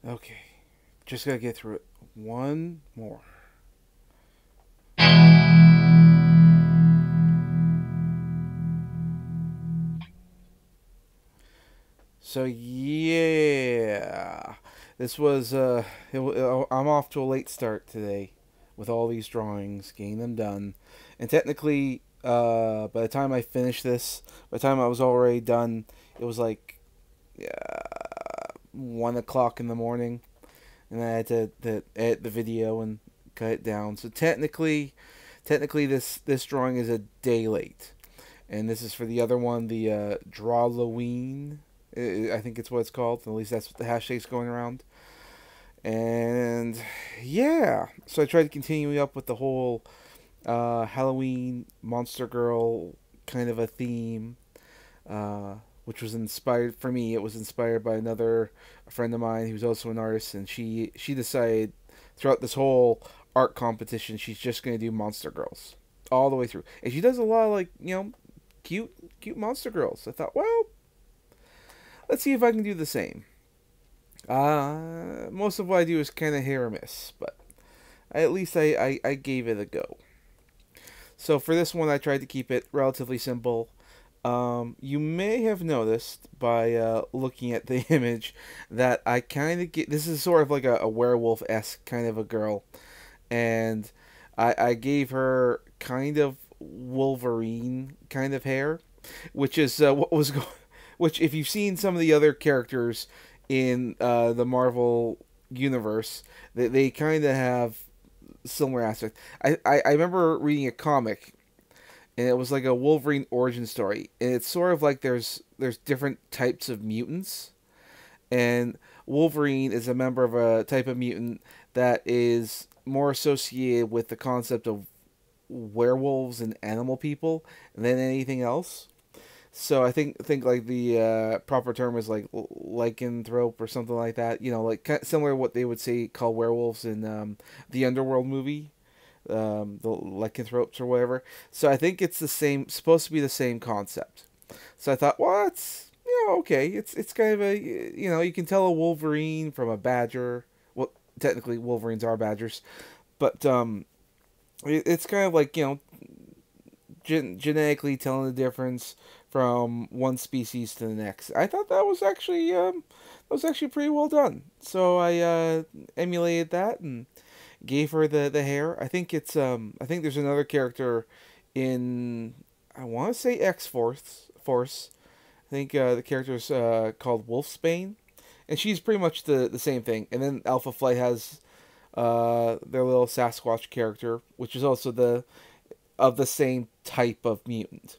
Okay, just gotta get through it. One more. So yeah, this was I'm off to a late start today with all these drawings, getting them done, and technically, by the time I finished this, by the time I was already done, it was like 1 o'clock in the morning, and I had to edit the video and cut it down. So technically, this drawing is a day late, and this is for the other one, the Drawlloween. I think it's what it's called. At least that's what the hashtag's going around. And yeah, so I tried to continue up with the whole Halloween Monster Girl kind of a theme, uh, which was inspired for me. It was inspired by another friend of mine who's also an artist, and she decided throughout this whole art competition she's just gonna do Monster Girls all the way through, and she does a lot of like cute Monster Girls. I thought, well, let's see if I can do the same. Most of what I do is kind of hit or miss, but at least I gave it a go. So for this one, I tried to keep it relatively simple. You may have noticed by looking at the image that I kind of get this is sort of like a werewolf esque kind of a girl, and I gave her kind of Wolverine kind of hair, which is what was going. Which, if you've seen some of the other characters in the Marvel universe, they kind of have similar aspects. I remember reading a comic, and it was like a Wolverine origin story, and it's sort of like there's different types of mutants, and Wolverine is a member of a type of mutant that is more associated with the concept of werewolves and animal people than anything else. So I think like the proper term is like lycanthrope or something like that. You know, like similar to what they would say call werewolves in the Underworld movie, the lycanthropes or whatever. So I think it's the same, supposed to be the same concept. So I thought, well, it's okay. It's kind of a you can tell a Wolverine from a badger. Well, technically Wolverines are badgers, but it's kind of like genetically telling the difference from one species to the next. I thought that was actually pretty well done. So I emulated that and gave her the hair. I think there's another character in, I want to say X Force. I think the character is called Wolfsbane, and she's pretty much the same thing. And then Alpha Flight has their little Sasquatch character, which is also the same type of mutant.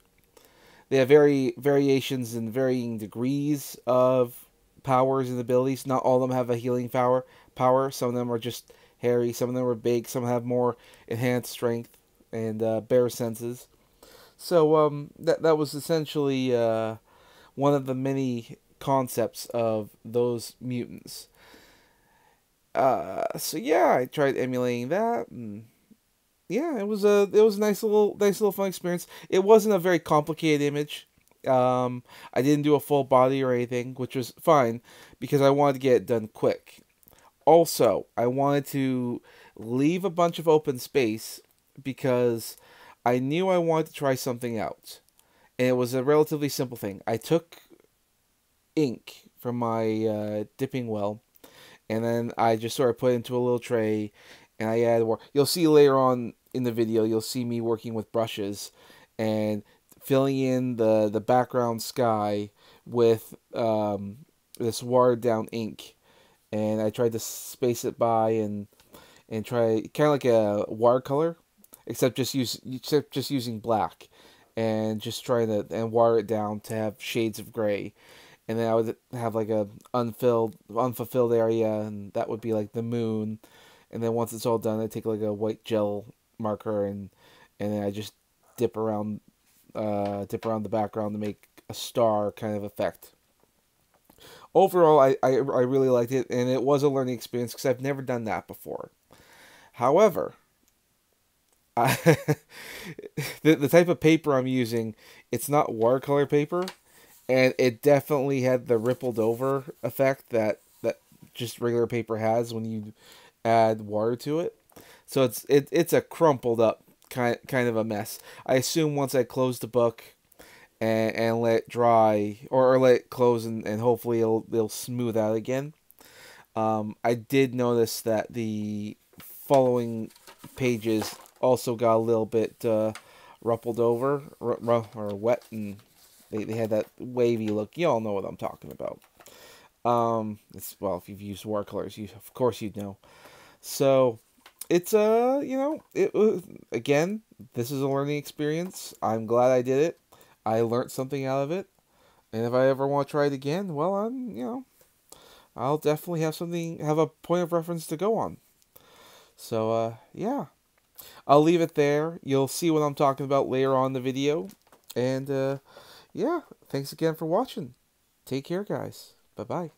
They have variations in varying degrees of powers and abilities. Not all of them have a healing power. Some of them are just hairy. Some of them are big. Some have more enhanced strength and bear senses. So that was essentially one of the many concepts of those mutants. So yeah, I tried emulating that, and yeah, it was a nice little fun experience. It wasn't a very complicated image. I didn't do a full body or anything, which was fine because I wanted to get it done quick. Also, I wanted to leave a bunch of open space because I knew I wanted to try something out, and it was a relatively simple thing. I took ink from my dipping well, and then I just sort of put it into a little tray, and I added more. You'll see later on in the video, you'll see me working with brushes and filling in the background sky with this watered down ink, and I tried to space it by and try kind of like a watercolor, except just using black, and just trying to and water it down to have shades of gray, and then I would have like a unfulfilled area, and that would be like the moon, and then once it's all done, I take like a white gel marker and then I just dip around the background to make a star kind of effect. Overall, I really liked it, and it was a learning experience because I've never done that before. However, I, the type of paper I'm using, it's not watercolor paper, and it definitely had the rippled over effect that just regular paper has when you add water to it. So it's a crumpled up kind of a mess. I assume once I close the book and let it dry, or let it close, and hopefully it'll smooth out again. I did notice that the following pages also got a little bit ruffled over, or wet, and they had that wavy look. You all know what I'm talking about. Well, if you've used watercolors, of course you'd know. So it's again, this is a learning experience. I'm glad I did it. I learned something out of it, and if I ever want to try it again, well, I'll definitely have a point of reference to go on. So yeah, I'll leave it there. You'll see what I'm talking about later on in the video, and yeah, thanks again for watching. Take care, guys. Bye bye.